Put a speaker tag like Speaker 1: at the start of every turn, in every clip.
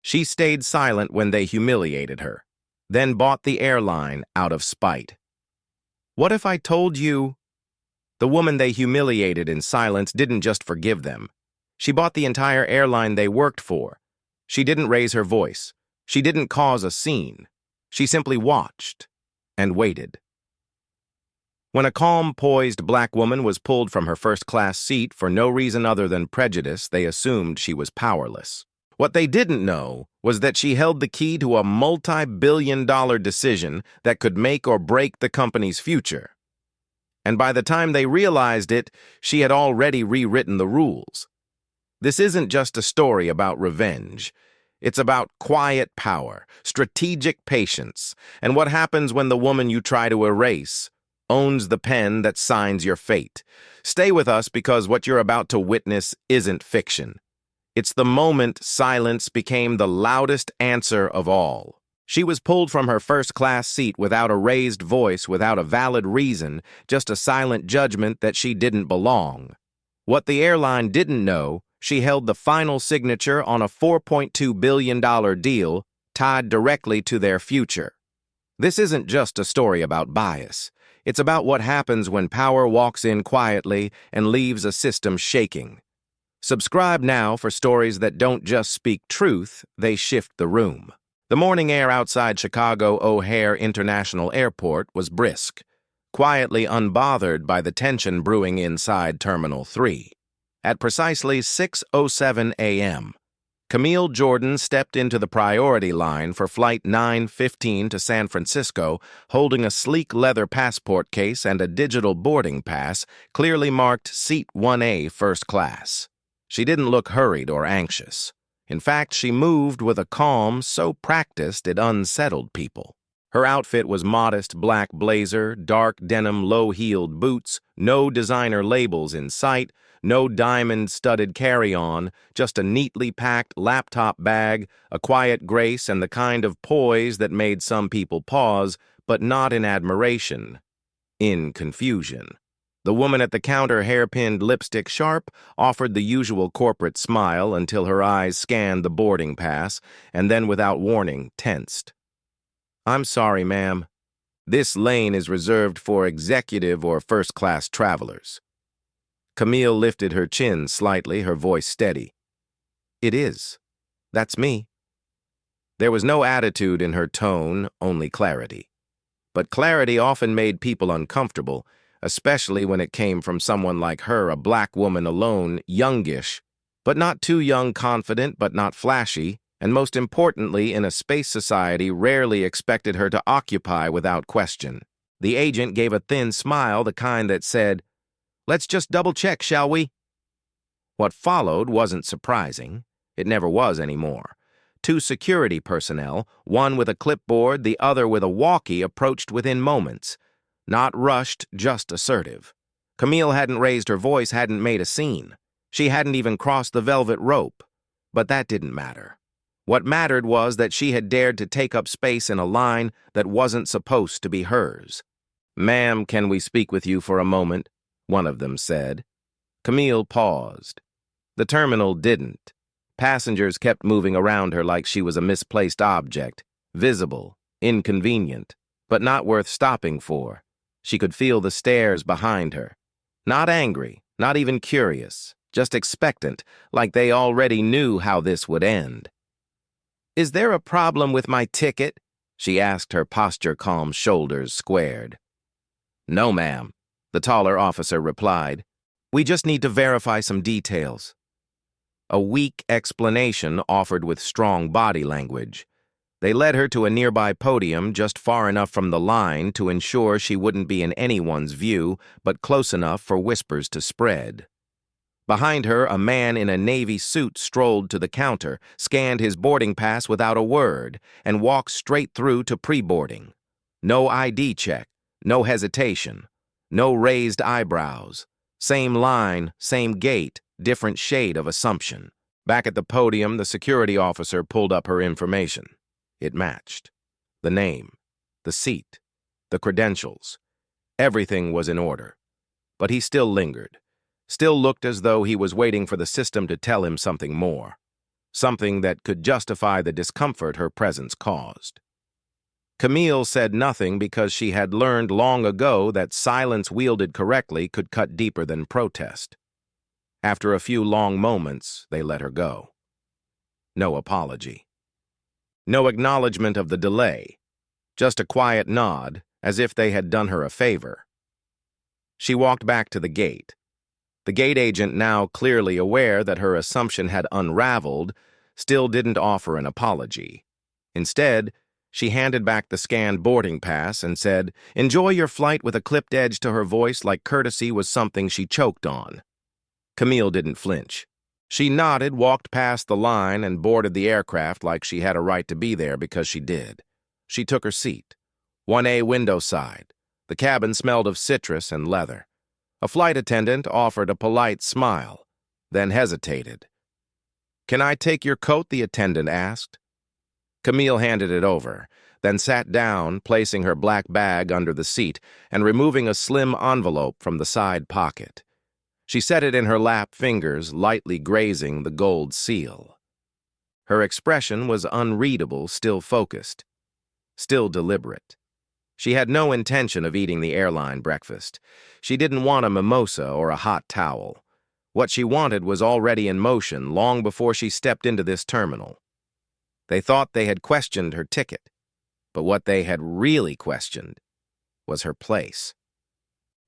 Speaker 1: She stayed silent when they humiliated her, then bought the airline out of spite. What if I told you? The woman they humiliated in silence didn't just forgive them. She bought the entire airline they worked for. She didn't raise her voice. She didn't cause a scene. She simply watched and waited. When a calm, poised black woman was pulled from her first-class seat for no reason other than prejudice, they assumed she was powerless. What they didn't know was that she held the key to a multi-billion-dollar decision that could make or break the company's future. And by the time they realized it, she had already rewritten the rules. This isn't just a story about revenge. It's about quiet power, strategic patience, and what happens when the woman you try to erase owns the pen that signs your fate. Stay with us because what you're about to witness isn't fiction. It's the moment silence became the loudest answer of all. She was pulled from her first-class seat without a raised voice, without a valid reason, just a silent judgment that she didn't belong. What the airline didn't know, she held the final signature on a $4.2 billion deal tied directly to their future. This isn't just a story about bias. It's about what happens when power walks in quietly and leaves a system shaking. Subscribe now for stories that don't just speak truth, they shift the room. The morning air outside Chicago O'Hare International Airport was brisk, quietly unbothered by the tension brewing inside Terminal 3. At precisely 6:07 a.m., Camille Jordan stepped into the priority line for Flight 915 to San Francisco, holding a sleek leather passport case and a digital boarding pass clearly marked Seat 1A First Class. She didn't look hurried or anxious. In fact, she moved with a calm so practiced it unsettled people. Her outfit was modest black blazer, dark denim low-heeled boots, no designer labels in sight, no diamond-studded carry-on, just a neatly packed laptop bag, a quiet grace, and the kind of poise that made some people pause, but not in admiration, in confusion. The woman at the counter, hairpinned lipstick sharp, offered the usual corporate smile until her eyes scanned the boarding pass, and then without warning, tensed. "I'm sorry, ma'am. This lane is reserved for executive or first-class travelers." Camille lifted her chin slightly, her voice steady. "It is. That's me." There was no attitude in her tone, only clarity. But clarity often made people uncomfortable, especially when it came from someone like her, a black woman alone, youngish, but not too young, confident, but not flashy, and most importantly, in a space society rarely expected her to occupy without question. The agent gave a thin smile, the kind that said, "Let's just double-check, shall we?" What followed wasn't surprising. It never was anymore. Two security personnel, one with a clipboard, the other with a walkie, approached within moments. Not rushed, just assertive. Camille hadn't raised her voice, hadn't made a scene. She hadn't even crossed the velvet rope. But that didn't matter. What mattered was that she had dared to take up space in a line that wasn't supposed to be hers. "Ma'am, can we speak with you for a moment?" one of them said. Camille paused. The terminal didn't. Passengers kept moving around her like she was a misplaced object, visible, inconvenient, but not worth stopping for. She could feel the stares behind her. Not angry, not even curious, just expectant, like they already knew how this would end. "Is there a problem with my ticket?" she asked, her posture calm, shoulders squared. "No, ma'am," the taller officer replied. "We just need to verify some details." A weak explanation offered with strong body language. They led her to a nearby podium just far enough from the line to ensure she wouldn't be in anyone's view, but close enough for whispers to spread. Behind her, a man in a navy suit strolled to the counter, scanned his boarding pass without a word, and walked straight through to pre-boarding. No ID check, no hesitation, no raised eyebrows. Same line, same gait, different shade of assumption. Back at the podium, the security officer pulled up her information. It matched. The name, the seat, the credentials. Everything was in order. But he still lingered. Still looked as though he was waiting for the system to tell him something more. something that could justify the discomfort her presence caused. Camille said nothing because she had learned long ago that silence wielded correctly could cut deeper than protest. After a few long moments, they let her go. No apology. No acknowledgement of the delay. Just a quiet nod, as if they had done her a favor. She walked back to the gate. The gate agent, now clearly aware that her assumption had unraveled, still didn't offer an apology. Instead, she handed back the scanned boarding pass and said, "Enjoy your flight," with a clipped edge to her voice, like courtesy was something she choked on. Camille didn't flinch. She nodded, walked past the line, and boarded the aircraft like she had a right to be there because she did. She took her seat. 1A window side. The cabin smelled of citrus and leather. A flight attendant offered a polite smile, then hesitated. "Can I take your coat?" the attendant asked. Camille handed it over, then sat down, placing her black bag under the seat and removing a slim envelope from the side pocket. She set it in her lap, fingers lightly grazing the gold seal. Her expression was unreadable, still focused, still deliberate. She had no intention of eating the airline breakfast. She didn't want a mimosa or a hot towel. What she wanted was already in motion long before she stepped into this terminal. They thought they had questioned her ticket, but what they had really questioned was her place.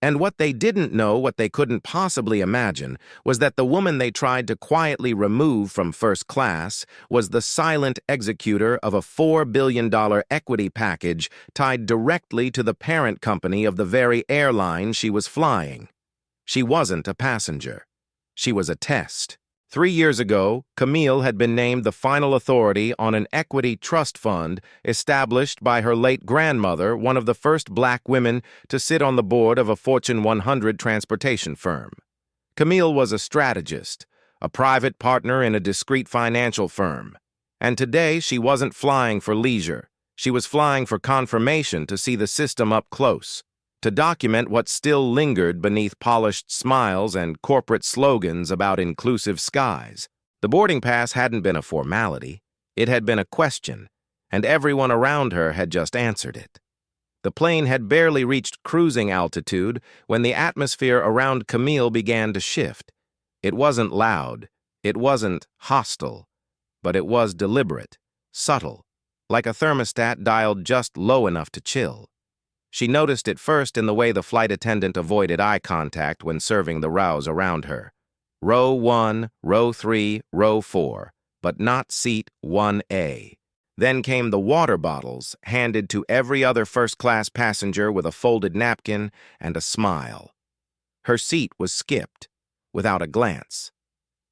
Speaker 1: And what they didn't know, what they couldn't possibly imagine, was that the woman they tried to quietly remove from first class was the silent executor of a $4 billion equity package tied directly to the parent company of the very airline she was flying. She wasn't a passenger. She was a test. 3 years ago, Camille had been named the final authority on an equity trust fund established by her late grandmother, one of the first black women to sit on the board of a Fortune 100 transportation firm. Camille was a strategist, a private partner in a discreet financial firm. And today she wasn't flying for leisure. She was flying for confirmation, to see the system up close, to document what still lingered beneath polished smiles and corporate slogans about inclusive skies. The boarding pass hadn't been a formality. It had been a question, and everyone around her had just answered it. The plane had barely reached cruising altitude when the atmosphere around Camille began to shift. It wasn't loud, it wasn't hostile, but it was deliberate, subtle, like a thermostat dialed just low enough to chill. She noticed it first in the way the flight attendant avoided eye contact when serving the rows around her. Row 1, row 3, row 4, but not seat 1A. Then came the water bottles, handed to every other first-class passenger with a folded napkin and a smile. Her seat was skipped, without a glance.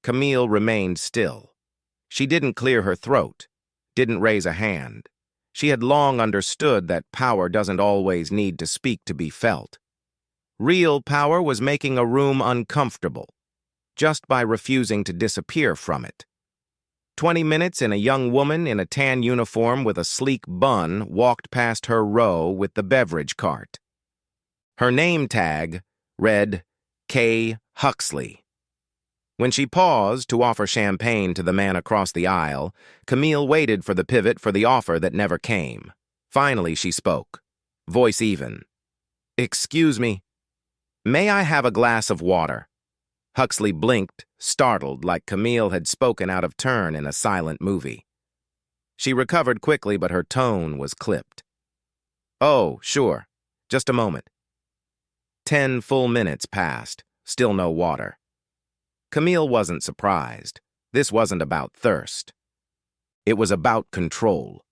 Speaker 1: Camille remained still. She didn't clear her throat, didn't raise a hand. She had long understood that power doesn't always need to speak to be felt. Real power was making a room uncomfortable, just by refusing to disappear from it. 20 minutes and a young woman in a tan uniform with a sleek bun walked past her row with the beverage cart. Her name tag read K. Huxley. When she paused to offer champagne to the man across the aisle, Camille waited for the pivot for the offer that never came. Finally, she spoke, voice even. "Excuse me, may I have a glass of water?" Huxley blinked, startled, like Camille had spoken out of turn in a silent movie. She recovered quickly, but her tone was clipped. "Oh, sure. Just a moment." 10 full minutes passed, still no water. Camille wasn't surprised. This wasn't about thirst. It was about control.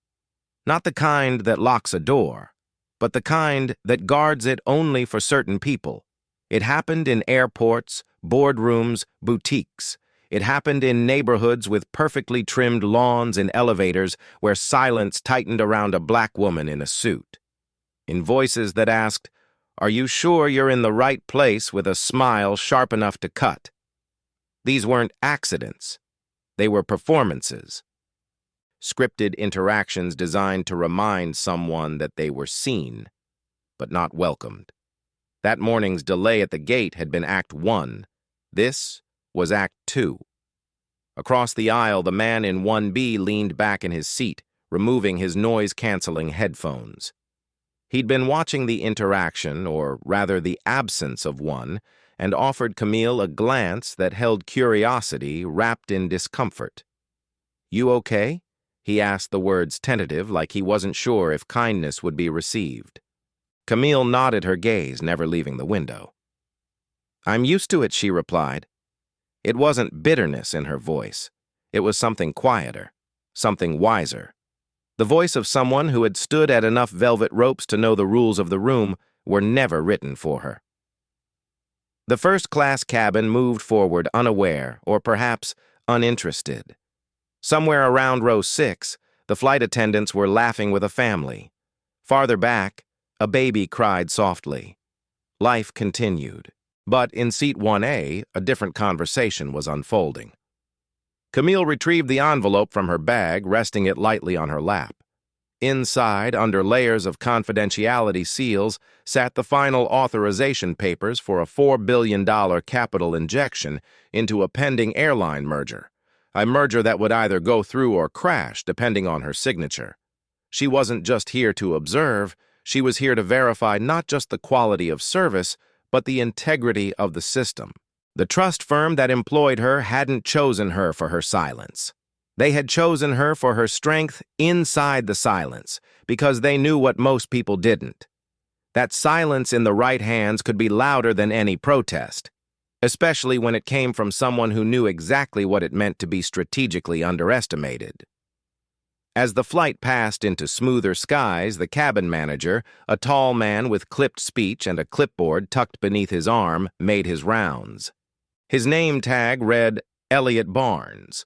Speaker 1: Not the kind that locks a door, but the kind that guards it only for certain people. It happened in airports, boardrooms, boutiques. It happened in neighborhoods with perfectly trimmed lawns and elevators where silence tightened around a black woman in a suit. In voices that asked, "Are you sure you're in the right place?" with a smile sharp enough to cut. These weren't accidents. They were performances. Scripted interactions designed to remind someone that they were seen, but not welcomed. That morning's delay at the gate had been Act 1. This was Act 2. Across the aisle, the man in 1B leaned back in his seat, removing his noise-canceling headphones. He'd been watching the interaction, or rather the absence of one, and offered Camille a glance that held curiosity wrapped in discomfort. "You okay?" He asked, the words tentative, like he wasn't sure if kindness would be received. Camille nodded her gaze, never leaving the window. "I'm used to it," she replied. It wasn't bitterness in her voice. It was something quieter, something wiser. The voice of someone who had stood at enough velvet ropes to know the rules of the room were never written for her. The first-class cabin moved forward unaware, or perhaps uninterested. Somewhere around row 6, the flight attendants were laughing with a family. Farther back, a baby cried softly. Life continued. But in seat 1A, a different conversation was unfolding. Camille retrieved the envelope from her bag, resting it lightly on her lap. Inside, under layers of confidentiality seals, sat the final authorization papers for a $4 billion capital injection into a pending airline merger, a merger that would either go through or crash, depending on her signature. She wasn't just here to observe, she was here to verify not just the quality of service, but the integrity of the system. The trust firm that employed her hadn't chosen her for her silence. They had chosen her for her strength inside the silence, because they knew what most people didn't. That silence in the right hands could be louder than any protest, especially when it came from someone who knew exactly what it meant to be strategically underestimated. As the flight passed into smoother skies, the cabin manager, a tall man with clipped speech and a clipboard tucked beneath his arm, made his rounds. His name tag read Elliot Barnes.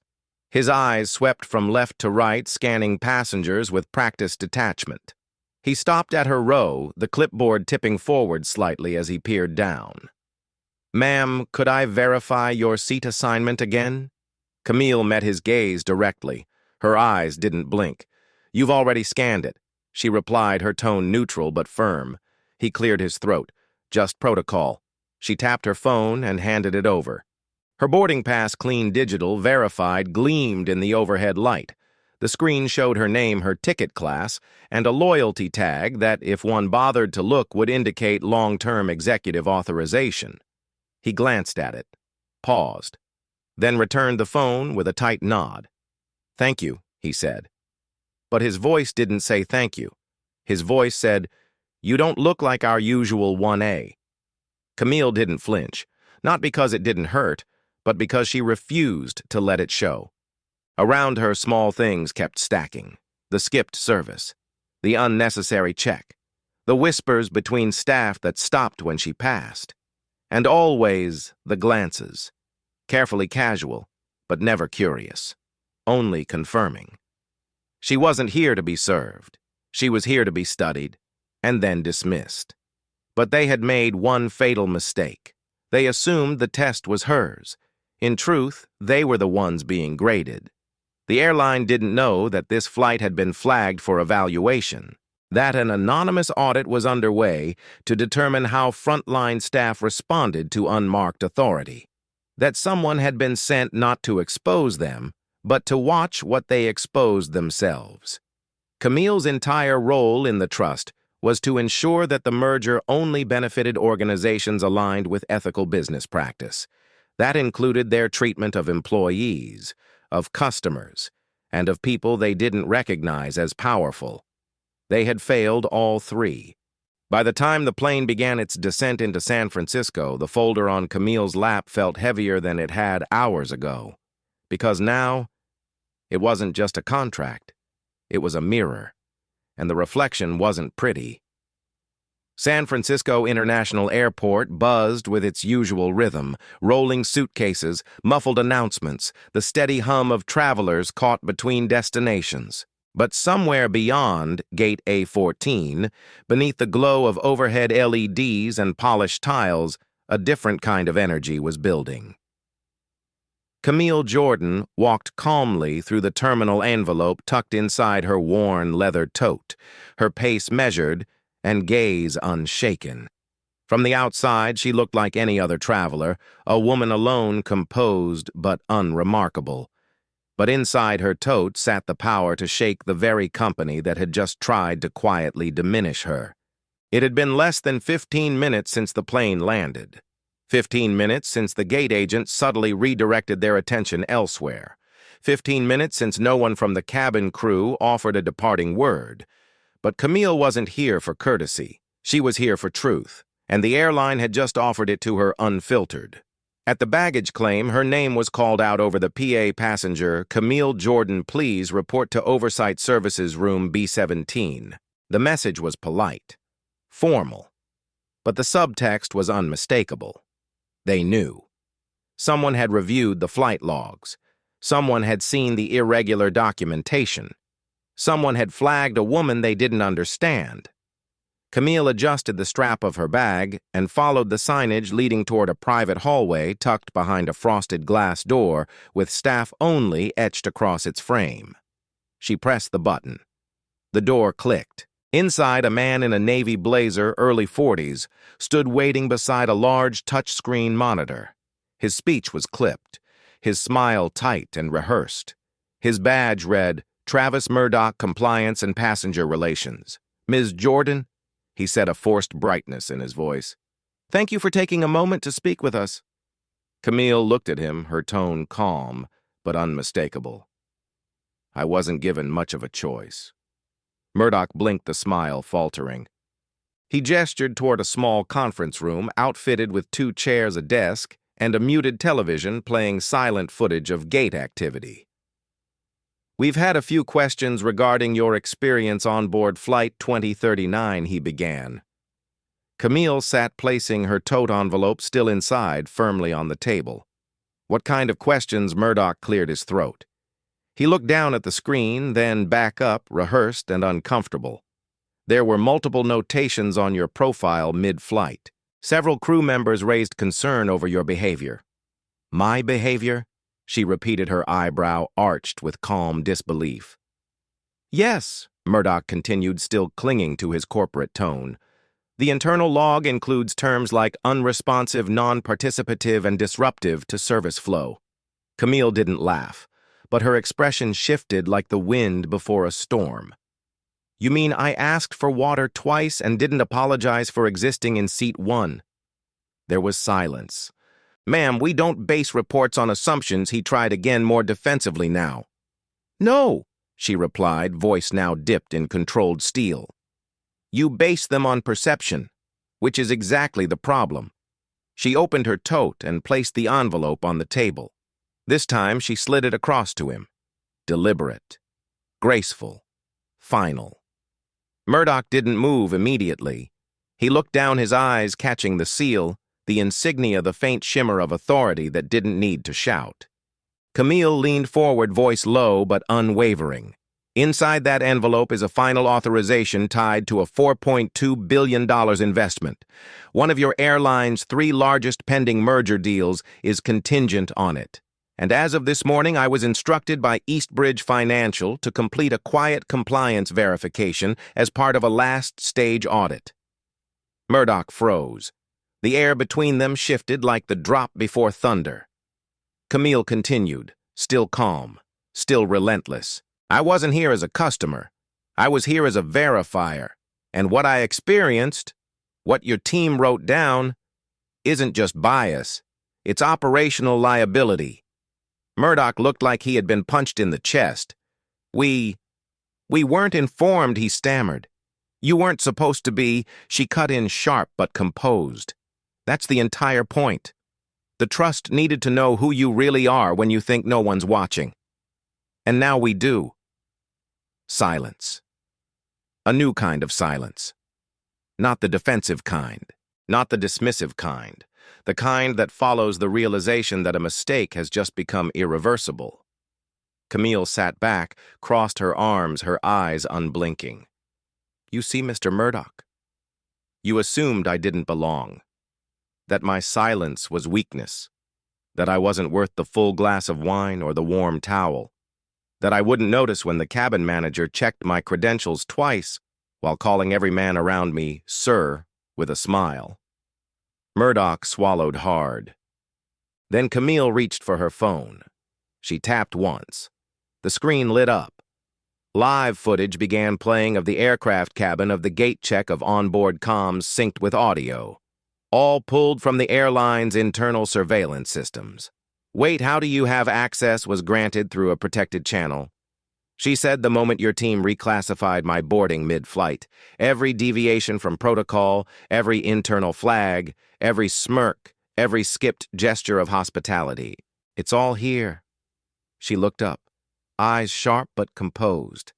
Speaker 1: His eyes swept from left to right, scanning passengers with practiced detachment. He stopped at her row, the clipboard tipping forward slightly as he peered down. "Ma'am, could I verify your seat assignment again?" Camille met his gaze directly. Her eyes didn't blink. "You've already scanned it," she replied, her tone neutral but firm. He cleared his throat. "Just protocol." She tapped her phone and handed it over. Her boarding pass, clean digital, verified, gleamed in the overhead light. The screen showed her name, her ticket class, and a loyalty tag that, if one bothered to look, would indicate long-term executive authorization. He glanced at it, paused, then returned the phone with a tight nod. "Thank you," he said. But his voice didn't say thank you. His voice said, "You don't look like our usual 1A. Camille didn't flinch, not because it didn't hurt, but because she refused to let it show. Around her, small things kept stacking. The skipped service, the unnecessary check, the whispers between staff that stopped when she passed, and always the glances, carefully casual, but never curious, only confirming. She wasn't here to be served. She was here to be studied, and then dismissed. But they had made one fatal mistake. They assumed the test was hers. In truth, they were the ones being graded. The airline didn't know that this flight had been flagged for evaluation, that an anonymous audit was underway to determine how frontline staff responded to unmarked authority, that someone had been sent not to expose them, but to watch what they exposed themselves. Camille's entire role in the trust was to ensure that the merger only benefited organizations aligned with ethical business practice. That included their treatment of employees, of customers, and of people they didn't recognize as powerful. They had failed all three. By the time the plane began its descent into San Francisco, the folder on Camille's lap felt heavier than it had hours ago. Because now, it wasn't just a contract. It was a mirror. And the reflection wasn't pretty. San Francisco International Airport buzzed with its usual rhythm, rolling suitcases, muffled announcements, the steady hum of travelers caught between destinations. But somewhere beyond Gate A14, beneath the glow of overhead LEDs and polished tiles, a different kind of energy was building. Camille Jordan walked calmly through the terminal envelope tucked inside her worn leather tote, her pace measured and gaze unshaken. From the outside, she looked like any other traveler, a woman alone, composed but unremarkable. But inside her tote sat the power to shake the very company that had just tried to quietly diminish her. It had been less than 15 minutes since the plane landed. 15 minutes since the gate agent subtly redirected their attention elsewhere. 15 minutes since no one from the cabin crew offered a departing word. But Camille wasn't here for courtesy. She was here for truth, and the airline had just offered it to her unfiltered. At the baggage claim, her name was called out over the PA passenger, "Camille Jordan, please report to Oversight Services Room B17. The message was polite, formal, but the subtext was unmistakable. They knew. Someone had reviewed the flight logs. Someone had seen the irregular documentation. Someone had flagged a woman they didn't understand. Camille adjusted the strap of her bag and followed the signage leading toward a private hallway tucked behind a frosted glass door with "staff only" etched across its frame. She pressed the button. The door clicked. Inside, a man in a navy blazer, early 40s, stood waiting beside a large touchscreen monitor. His speech was clipped, his smile tight and rehearsed. His badge read, "Travis Murdoch, Compliance and Passenger Relations." "Ms. Jordan," he said, a forced brightness in his voice, "thank you for taking a moment to speak with us." Camille looked at him, her tone calm but unmistakable. "I wasn't given much of a choice." Murdoch blinked, the smile faltering. He gestured toward a small conference room outfitted with 2 chairs, a desk, and a muted television playing silent footage of gate activity. "We've had a few questions regarding your experience on board Flight 2039, he began. Camille sat, placing her tote envelope still inside, firmly on the table. "What kind of questions?" Murdoch cleared his throat. He looked down at the screen, then back up, rehearsed and uncomfortable. "There were multiple notations on your profile mid-flight. Several crew members raised concern over your behavior." "My behavior?" She repeated, her eyebrow arched with calm disbelief. "Yes," Murdoch continued, still clinging to his corporate tone. "The internal log includes terms like unresponsive, non-participative, and disruptive to service flow." Camille didn't laugh, but her expression shifted like the wind before a storm. "You mean I asked for water twice and didn't apologize for existing in seat 1? There was silence. "Ma'am, we don't base reports on assumptions," he tried again, more defensively now. "No," she replied, voice now dipped in controlled steel. "You base them on perception, which is exactly the problem." She opened her tote and placed the envelope on the table. This time she slid it across to him. Deliberate, graceful, final. Murdoch didn't move immediately. He looked down, his eyes catching the seal, the insignia, the faint shimmer of authority that didn't need to shout. Camille leaned forward, voice low but unwavering. "Inside that envelope is a final authorization tied to a $4.2 billion investment. One of your airline's 3 largest pending merger deals is contingent on it. And as of this morning, I was instructed by Eastbridge Financial to complete a quiet compliance verification as part of a last-stage audit." Murdoch froze. The air between them shifted like the drop before thunder. Camille continued, still calm, still relentless. "I wasn't here as a customer. I was here as a verifier. And what I experienced, what your team wrote down, isn't just bias. It's operational liability." Murdoch looked like he had been punched in the chest. We weren't informed," he stammered. "You weren't supposed to be," she cut in, sharp but composed. "That's the entire point. The trust needed to know who you really are when you think no one's watching. And now we do." Silence. A new kind of silence. Not the defensive kind, not the dismissive kind. The kind that follows the realization that a mistake has just become irreversible. Camille sat back, crossed her arms, her eyes unblinking. "You see, Mr. Murdoch, you assumed I didn't belong, that my silence was weakness, that I wasn't worth the full glass of wine or the warm towel, that I wouldn't notice when the cabin manager checked my credentials twice while calling every man around me, 'Sir,' with a smile." Murdoch swallowed hard. Then Camille reached for her phone. She tapped once, The screen lit up. Live footage began playing of the aircraft cabin of the gate check of onboard comms synced with audio, all pulled from the airline's internal surveillance systems. "Wait, how do you have access?" was granted through a protected channel. She said, "The moment your team reclassified my boarding mid-flight, every deviation from protocol, every internal flag, every smirk, every skipped gesture of hospitality. It's all here." She looked up, eyes sharp but composed.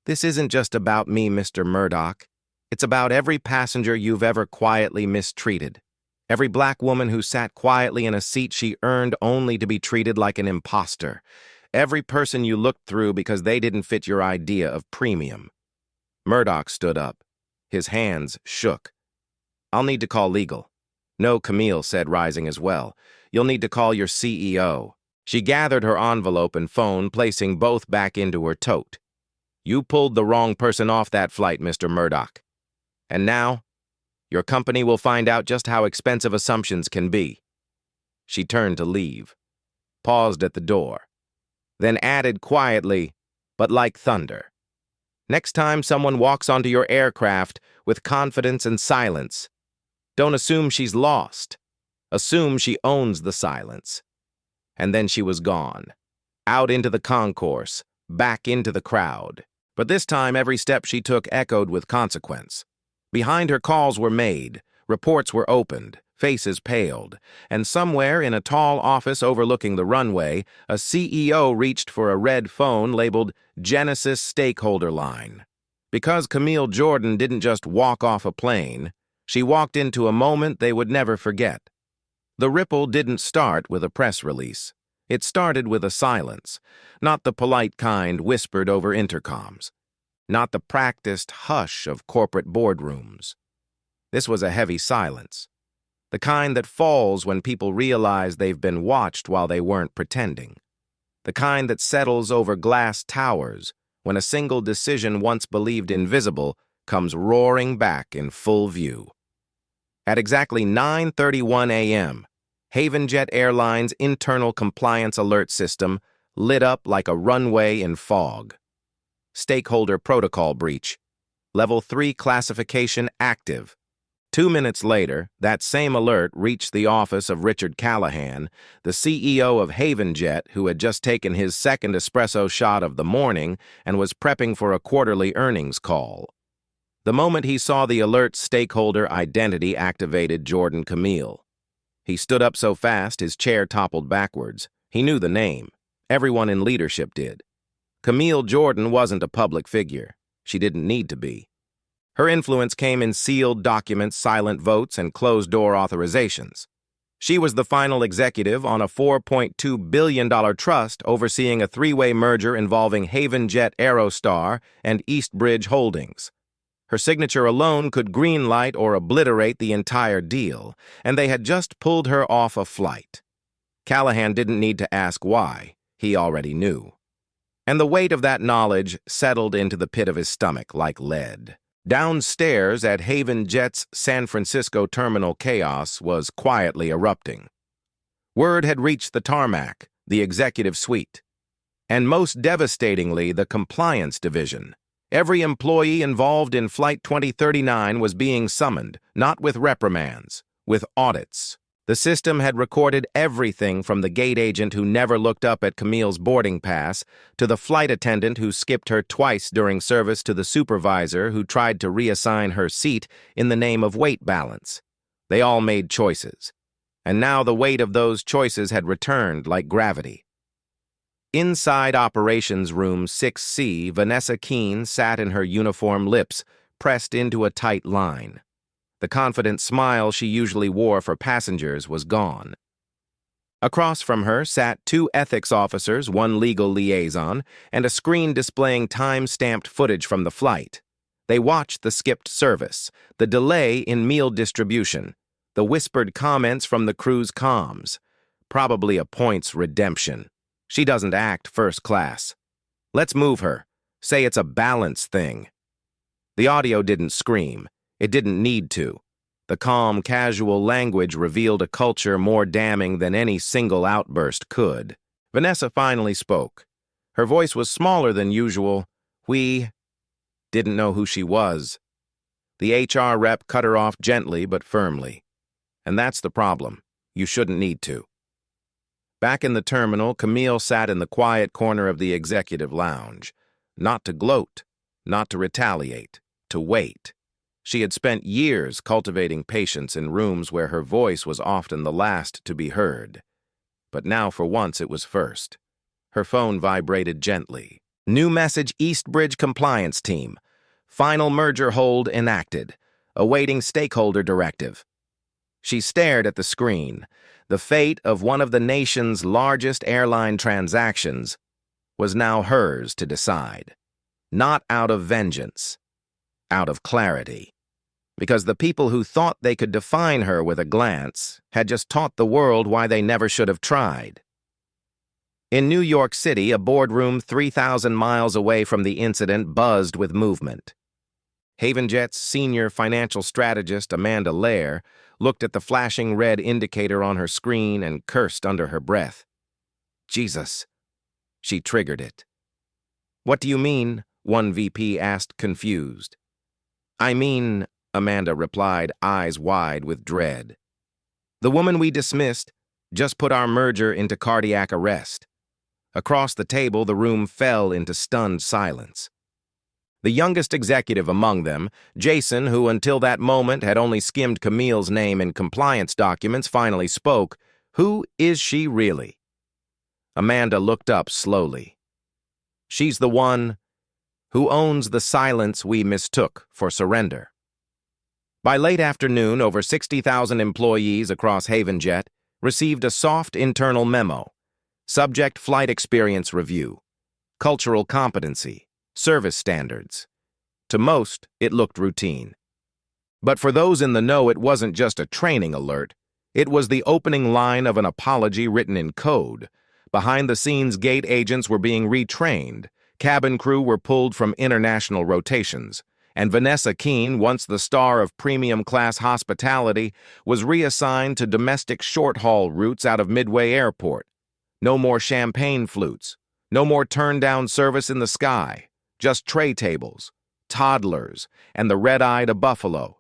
Speaker 1: "This isn't just about me, Mr. Murdoch. It's about every passenger you've ever quietly mistreated. Every black woman who sat quietly in a seat she earned only to be treated like an imposter. Every person you looked through because they didn't fit your idea of premium." Murdoch stood up. His hands shook. "I'll need to call legal." "No," Camille said, rising as well. "You'll need to call your CEO." She gathered her envelope and phone, placing both back into her tote. "You pulled the wrong person off that flight, Mr. Murdoch. And now, your company will find out just how expensive assumptions can be." She turned to leave, paused at the door, then added quietly, but like thunder, "Next time someone walks onto your aircraft with confidence and silence, don't assume she's lost. Assume she owns the silence." And then she was gone, out into the concourse, back into the crowd. But this time, every step she took echoed with consequence. Behind her, calls were made, reports were opened, faces paled, and somewhere in a tall office overlooking the runway, a CEO reached for a red phone labeled Genesis Stakeholder Line. Because Camille Jordan didn't just walk off a plane, she walked into a moment they would never forget. The ripple didn't start with a press release. It started with a silence, not the polite kind whispered over intercoms, not the practiced hush of corporate boardrooms. This was a heavy silence, the kind that falls when people realize they've been watched while they weren't pretending, the kind that settles over glass towers when a single decision once believed invisible comes roaring back in full view. At exactly 9:31 a.m., HavenJet Airline's internal compliance alert system lit up like a runway in fog. Stakeholder protocol breach. Level 3 classification active. 2 minutes later, that same alert reached the office of Richard Callahan, the CEO of HavenJet, who had just taken his second espresso shot of the morning and was prepping for a quarterly earnings call. The moment he saw the alert, stakeholder identity activated Jordan Camille. He stood up so fast his chair toppled backwards. He knew the name. Everyone in leadership did. Camille Jordan wasn't a public figure. She didn't need to be. Her influence came in sealed documents, silent votes, and closed-door authorizations. She was the final executive on a $4.2 billion trust overseeing a three-way merger involving HavenJet Aerostar and Eastbridge Holdings. Her signature alone could greenlight or obliterate the entire deal, and they had just pulled her off a flight. Callahan didn't need to ask why. He already knew. And the weight of that knowledge settled into the pit of his stomach like lead. Downstairs at HavenJet's San Francisco terminal, chaos was quietly erupting. Word had reached the tarmac, the executive suite, and most devastatingly, the compliance division. Every employee involved in Flight 2039 was being summoned, not with reprimands, with audits. The system had recorded everything from the gate agent who never looked up at Camille's boarding pass to the flight attendant who skipped her twice during service to the supervisor who tried to reassign her seat in the name of weight balance. They all made choices, and now the weight of those choices had returned like gravity. Inside Operations Room 6C, Vanessa Keene sat in her uniform, lips pressed into a tight line. The confident smile she usually wore for passengers was gone. Across from her sat two ethics officers, one legal liaison, and a screen displaying time-stamped footage from the flight. They watched the skipped service, the delay in meal distribution, the whispered comments from the crew's comms. Probably a points redemption. She doesn't act first class. Let's move her. Say it's a balance thing. The audio didn't scream. It didn't need to. The calm, casual language revealed a culture more damning than any single outburst could. Vanessa finally spoke. Her voice was smaller than usual. We didn't know who she was. The HR rep cut her off gently but firmly. And that's the problem. You shouldn't need to. Back in the terminal, Camille sat in the quiet corner of the executive lounge. Not to gloat, not to retaliate, to wait. She had spent years cultivating patience in rooms where her voice was often the last to be heard. But now, for once, it was first. Her phone vibrated gently. New message, Eastbridge Compliance Team. Final merger hold enacted. Awaiting stakeholder directive. She stared at the screen. The fate of one of the nation's largest airline transactions was now hers to decide. Not out of vengeance, out of clarity. Because the people who thought they could define her with a glance had just taught the world why they never should have tried. In New York City, a boardroom 3,000 miles away from the incident buzzed with movement. HavenJet's senior financial strategist, Amanda Lair, looked at the flashing red indicator on her screen and cursed under her breath. Jesus. She triggered it. What do you mean? One VP asked, confused. I mean, Amanda replied, eyes wide with dread. The woman we dismissed just put our merger into cardiac arrest. Across the table, the room fell into stunned silence. The youngest executive among them, Jason, who until that moment had only skimmed Camille's name in compliance documents, finally spoke. Who is she really? Amanda looked up slowly. She's the one who owns the silence we mistook for surrender. By late afternoon, over 60,000 employees across HavenJet received a soft internal memo. Subject flight experience review. Cultural competency. Service standards. To most, it looked routine. But for those in the know, it wasn't just a training alert. It was the opening line of an apology written in code. Behind-the-scenes gate agents were being retrained. Cabin crew were pulled from international rotations. And Vanessa Keene, once the star of premium-class hospitality, was reassigned to domestic short-haul routes out of Midway Airport. No more champagne flutes. No more turn-down service in the sky. Just tray tables, toddlers, and the red-eye to Buffalo.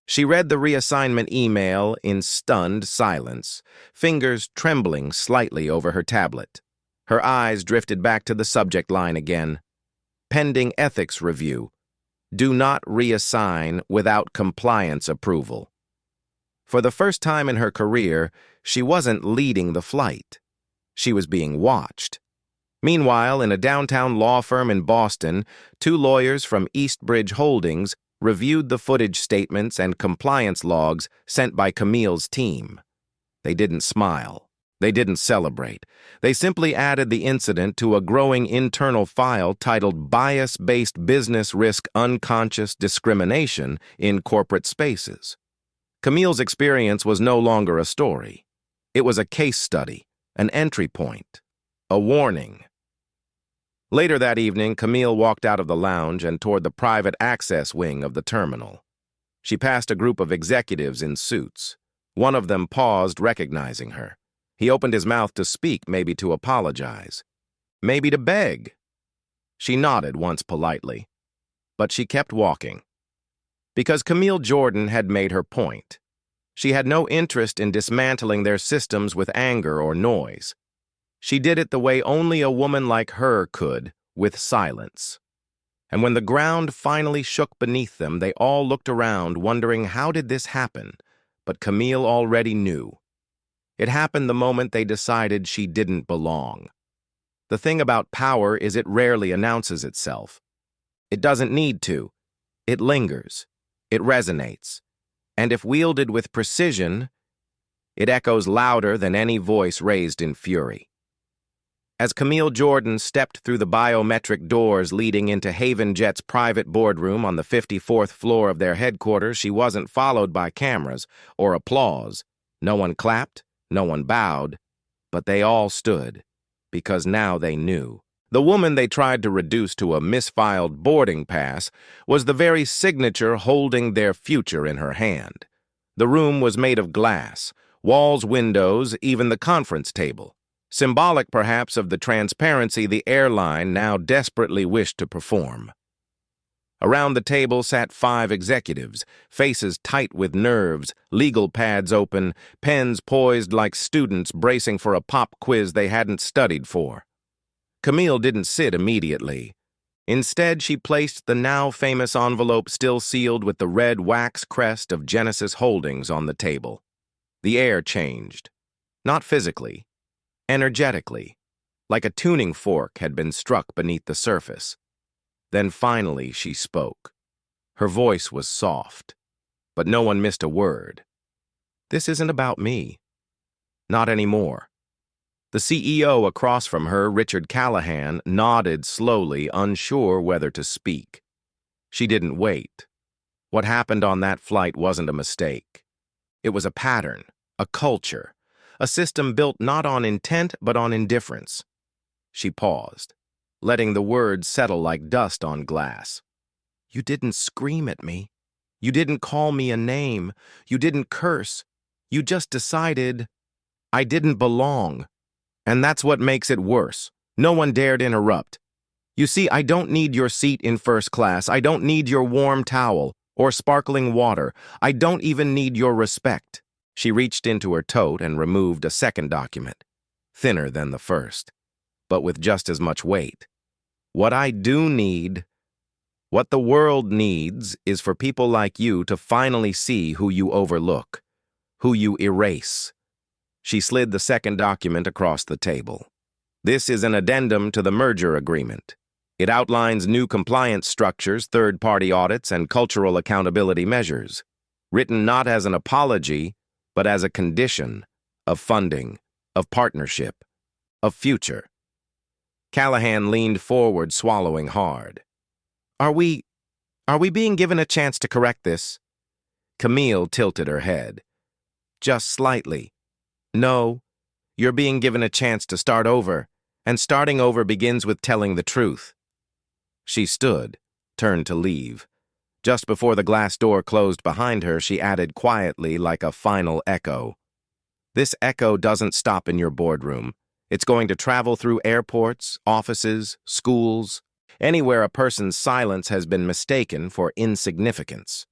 Speaker 1: She read the reassignment email in stunned silence, fingers trembling slightly over her tablet. Her eyes drifted back to the subject line again. Pending ethics review. Do not reassign without compliance approval. For the first time in her career, she wasn't leading the flight. She was being watched. Meanwhile, in a downtown law firm in Boston, two lawyers from Eastbridge Holdings reviewed the footage statements and compliance logs sent by Camille's team. They didn't smile. They didn't celebrate. They simply added the incident to a growing internal file titled Bias-Based Business Risk Unconscious Discrimination in Corporate Spaces. Camille's experience was no longer a story. It was a case study, an entry point, a warning. Later that evening, Camille walked out of the lounge and toward the private access wing of the terminal. She passed a group of executives in suits. One of them paused, recognizing her. He opened his mouth to speak, maybe to apologize, maybe to beg. She nodded once politely, but she kept walking. Because Camille Jordan had made her point. She had no interest in dismantling their systems with anger or noise. She did it the way only a woman like her could, with silence. And when the ground finally shook beneath them, they all looked around, wondering how did this happen, but Camille already knew. It happened the moment they decided she didn't belong. The thing about power is it rarely announces itself. It doesn't need to. It lingers. It resonates. And if wielded with precision, it echoes louder than any voice raised in fury. As Camille Jordan stepped through the biometric doors leading into HavenJet's private boardroom on the 54th floor of their headquarters, she wasn't followed by cameras or applause. No one clapped, no one bowed, but they all stood, because now they knew. The woman they tried to reduce to a misfiled boarding pass was the very signature holding their future in her hand. The room was made of glass, walls, windows, even the conference table. symbolic perhaps of the transparency the airline now desperately wished to perform. Around the table sat 5 executives, faces tight with nerves, legal pads open, pens poised like students bracing for a pop quiz they hadn't studied for. Camille didn't sit immediately. Instead, she placed the now famous envelope still sealed with the red wax crest of Genesis Holdings on the table. The air changed. Not physically, energetically, like a tuning fork had been struck beneath the surface. Then finally she spoke. Her voice was soft, but no one missed a word. This isn't about me. Not anymore. The CEO across from her, Richard Callahan, nodded slowly, unsure whether to speak. She didn't wait. What happened on that flight wasn't a mistake. It was a pattern, a culture, a system built not on intent but on indifference. She paused, letting the words settle like dust on glass. You didn't scream at me. You didn't call me a name. You didn't curse. You just decided I didn't belong. And that's what makes it worse. No one dared interrupt. You see, I don't need your seat in first class. I don't need your warm towel or sparkling water. I don't even need your respect. She reached into her tote and removed a second document, thinner than the first, but with just as much weight. What I do need, what the world needs, is for people like you to finally see who you overlook, who you erase. She slid the second document across the table. This is an addendum to the merger agreement. It outlines new compliance structures, third-party audits, and cultural accountability measures, written not as an apology, but as a condition of funding, of partnership, of future. Callahan leaned forward, swallowing hard. Are we being given a chance to correct this? Camille tilted her head. Just slightly. No, you're being given a chance to start over, and starting over begins with telling the truth. She stood, turned to leave. Just before the glass door closed behind her, she added quietly like a final echo. This echo doesn't stop in your boardroom. It's going to travel through airports, offices, schools, anywhere a person's silence has been mistaken for insignificance.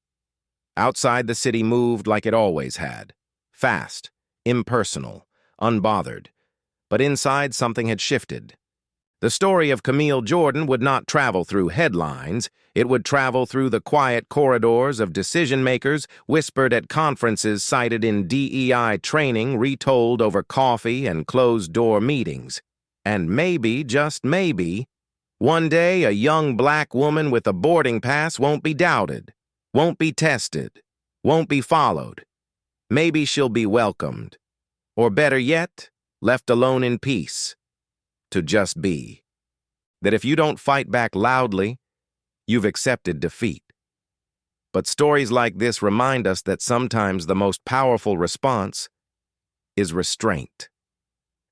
Speaker 1: Outside, the city moved like it always had. Fast, impersonal, unbothered. But inside, something had shifted. The story of Camille Jordan would not travel through headlines. It would travel through the quiet corridors of decision-makers, whispered at conferences cited in DEI training, retold over coffee and closed-door meetings. And maybe, just maybe, one day a young black woman with a boarding pass won't be doubted, won't be tested, won't be followed. Maybe she'll be welcomed. Or better yet, left alone in peace. To just be. That if you don't fight back loudly, you've accepted defeat. But stories like this remind us that sometimes the most powerful response is restraint.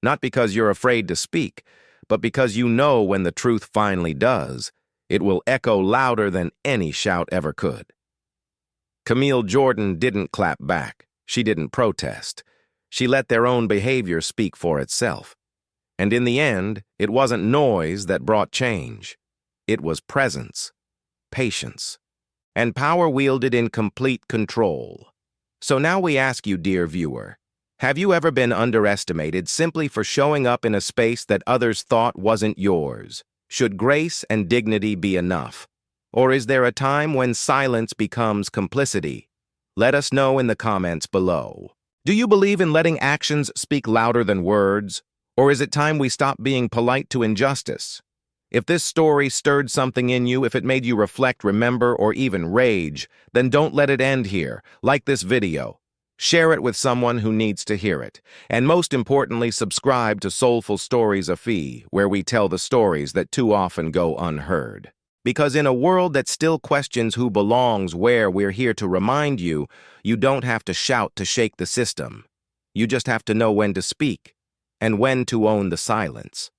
Speaker 1: Not because you're afraid to speak, but because you know when the truth finally does, it will echo louder than any shout ever could. Camille Jordan didn't clap back. She didn't protest. She let their own behavior speak for itself. And in the end, it wasn't noise that brought change. It was presence, patience, and power wielded in complete control. So now we ask you, dear viewer, have you ever been underestimated simply for showing up in a space that others thought wasn't yours? Should grace and dignity be enough? Or is there a time when silence becomes complicity? Let us know in the comments below. Do you believe in letting actions speak louder than words? Or is it time we stop being polite to injustice? If this story stirred something in you, if it made you reflect, remember, or even rage, then don't let it end here. Like this video. Share it with someone who needs to hear it. And most importantly, subscribe to Soulful Stories II, where we tell the stories that too often go unheard. Because in a world that still questions who belongs where, we're here to remind you, you don't have to shout to shake the system. You just have to know when to speak and when to own the silence.